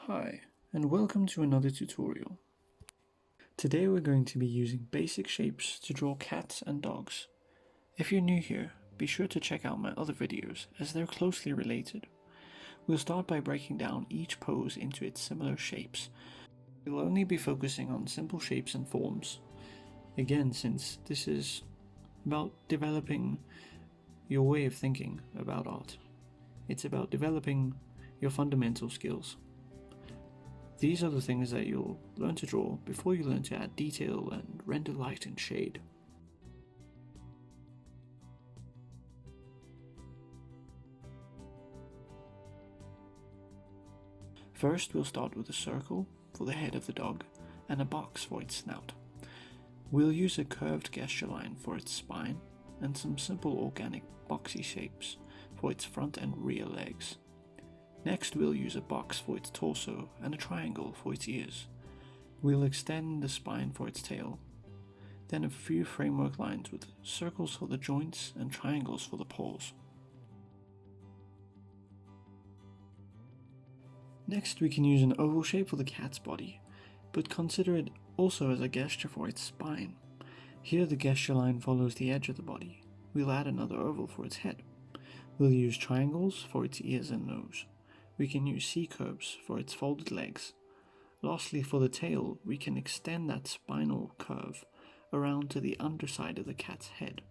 Hi, and welcome to another tutorial. Today we're going to be using basic shapes to draw cats and dogs. If you're new here, be sure to check out my other videos as they're closely related. We'll start by breaking down each pose into its similar shapes. We'll only be focusing on simple shapes and forms. Again, since this is about developing your way of thinking about art. It's about developing your fundamental skills. These are the things that you'll learn to draw before you learn to add detail and render light and shade. First, we'll start with a circle for the head of the dog and a box for its snout. We'll use a curved gesture line for its spine and some simple organic boxy shapes for its front and rear legs. Next, we'll use a box for its torso and a triangle for its ears. We'll extend the spine for its tail, then a few framework lines with circles for the joints and triangles for the paws. Next, we can use an oval shape for the cat's body, but consider it also as a gesture for its spine. Here the gesture line follows the edge of the body. We'll add another oval for its head. We'll use triangles for its ears and nose. We can use C-curves for its folded legs. Lastly, for the tail, we can extend that spinal curve around to the underside of the cat's head.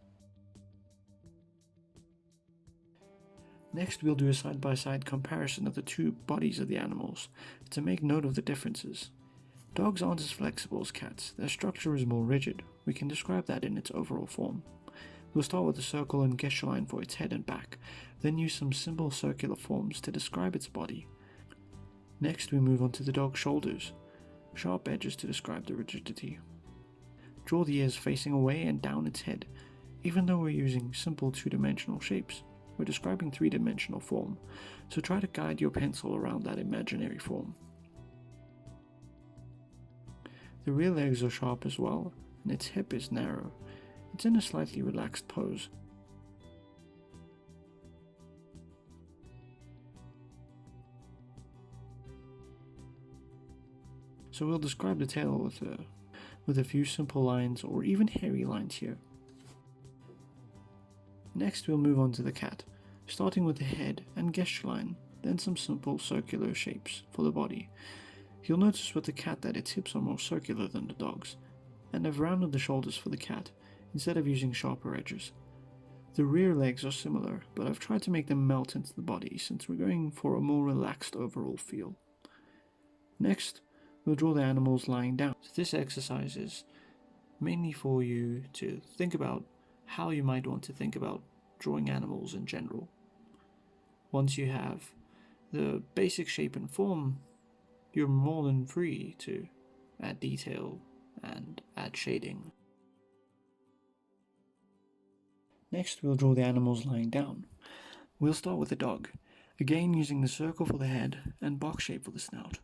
Next, we'll do a side-by-side comparison of the two bodies of the animals to make note of the differences. Dogs aren't as flexible as cats. Their structure is more rigid. We can describe that in its overall form. We'll start with a circle and gesture line for its head and back, then use some simple circular forms to describe its body. Next, we move on to the dog's shoulders, sharp edges to describe the rigidity. Draw the ears facing away and down its head. Even though we're using simple two-dimensional shapes, we're describing three-dimensional form, so try to guide your pencil around that imaginary form. The rear legs are sharp as well, and its hip is narrow. It's in a slightly relaxed pose. So we'll describe the tail with a few simple lines or even hairy lines here. Next we'll move on to the cat, starting with the head and gesture line, then some simple circular shapes for the body. You'll notice with the cat that its hips are more circular than the dog's, and I've rounded the shoulders for the cat instead of using sharper edges. The rear legs are similar, but I've tried to make them melt into the body since we're going for a more relaxed overall feel. Next, we'll draw the animals lying down. So this exercise is mainly for you to think about how you might want to think about drawing animals in general. Once you have the basic shape and form, you're more than free to add detail and add shading. Next, we'll draw the animals lying down. We'll start with the dog, again using the circle for the head and box shape for the snout,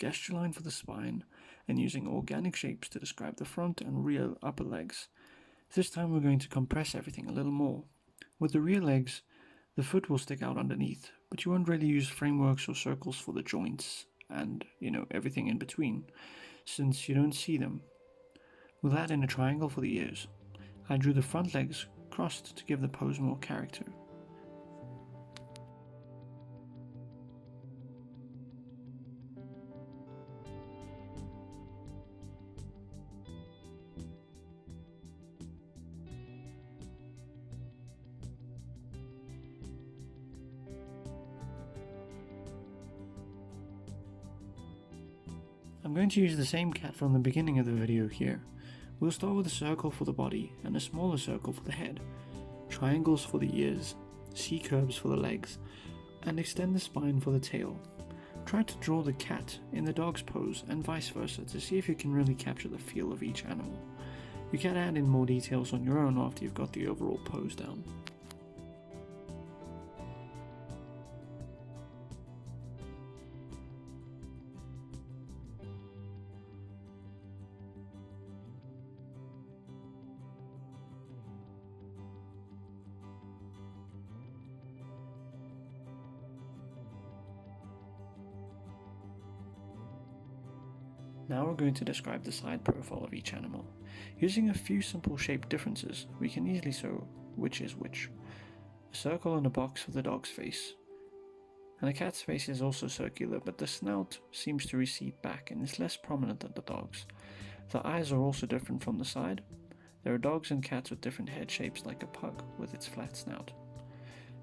gesture line for the spine, and using organic shapes to describe the front and rear upper legs. This time we're going to compress everything a little more. With the rear legs, the foot will stick out underneath, but you won't really use frameworks or circles for the joints and, everything in between, since you don't see them. We'll add in a triangle for the ears. I drew the front legs crossed to give the pose more character. I'm going to use the same cat from the beginning of the video here. We'll start with a circle for the body and a smaller circle for the head, triangles for the ears, C-curves for the legs, and extend the spine for the tail. Try to draw the cat in the dog's pose and vice versa to see if you can really capture the feel of each animal. You can add in more details on your own after you've got the overall pose down. Now we're going to describe the side profile of each animal. Using a few simple shape differences, we can easily show which is which. A circle and a box for the dog's face. And the cat's face is also circular, but the snout seems to recede back and is less prominent than the dog's. The eyes are also different from the side. There are dogs and cats with different head shapes, like a pug with its flat snout.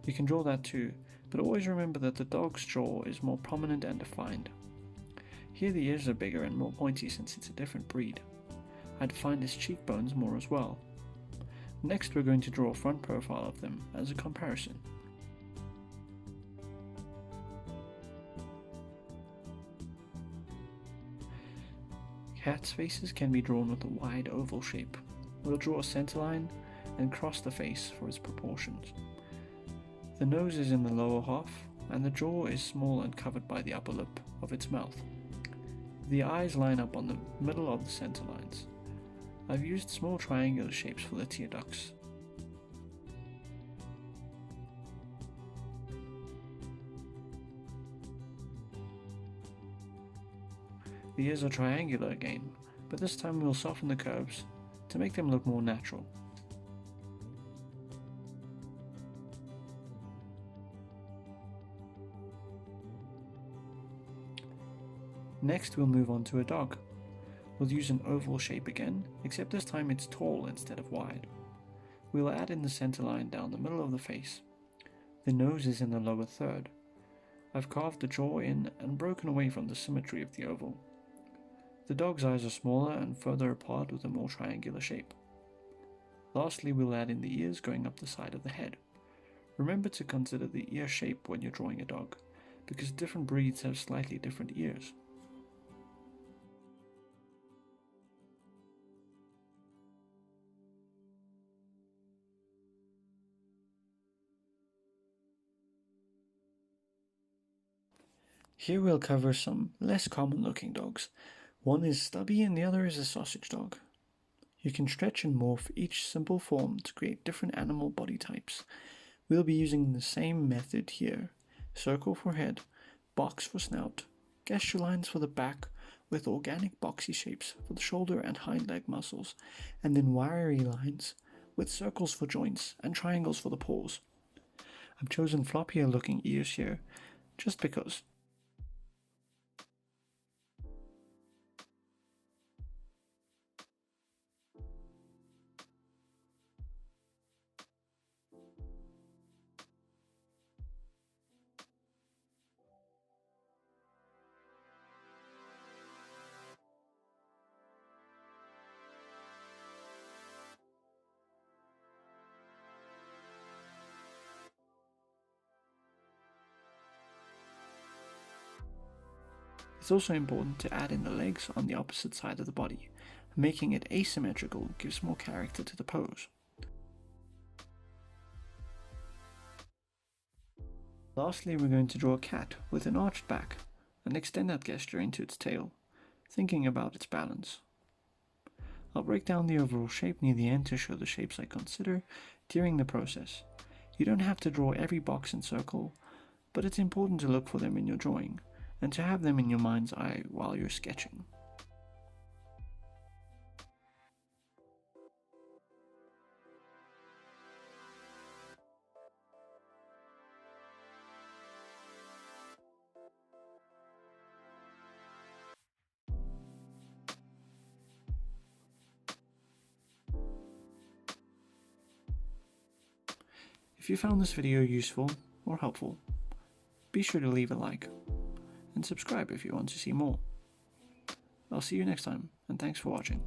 You can draw that too, but always remember that the dog's jaw is more prominent and defined. Here the ears are bigger and more pointy since it's a different breed. I defined his cheekbones more as well. Next we're going to draw a front profile of them as a comparison. Cats' faces can be drawn with a wide oval shape. We'll draw a center line and cross the face for its proportions. The nose is in the lower half, and the jaw is small and covered by the upper lip of its mouth. The eyes line up on the middle of the center lines. I've used small triangular shapes for the tear ducts. The ears are triangular again, but this time we'll soften the curves to make them look more natural. Next we'll move on to a dog. We'll use an oval shape again, except this time it's tall instead of wide. We'll add in the center line down the middle of the face. The nose is in the lower third. I've carved the jaw in and broken away from the symmetry of the oval. The dog's eyes are smaller and further apart with a more triangular shape. Lastly, we'll add in the ears going up the side of the head. Remember to consider the ear shape when you're drawing a dog, because different breeds have slightly different ears. Here we'll cover some less common looking dogs. One is stubby and the other is a sausage dog. You can stretch and morph each simple form to create different animal body types. We'll be using the same method here. Circle for head, box for snout, gesture lines for the back with organic boxy shapes for the shoulder and hind leg muscles, and then wiry lines with circles for joints and triangles for the paws. I've chosen floppier looking ears here just because. It's also important to add in the legs on the opposite side of the body. Making it asymmetrical gives more character to the pose. Lastly, we're going to draw a cat with an arched back and extend that gesture into its tail, thinking about its balance. I'll break down the overall shape near the end to show the shapes I consider during the process. You don't have to draw every box and circle, but it's important to look for them in your drawing, and to have them in your mind's eye while you're sketching. If you found this video useful or helpful, be sure to leave a like and subscribe if you want to see more. I'll see you next time, and thanks for watching.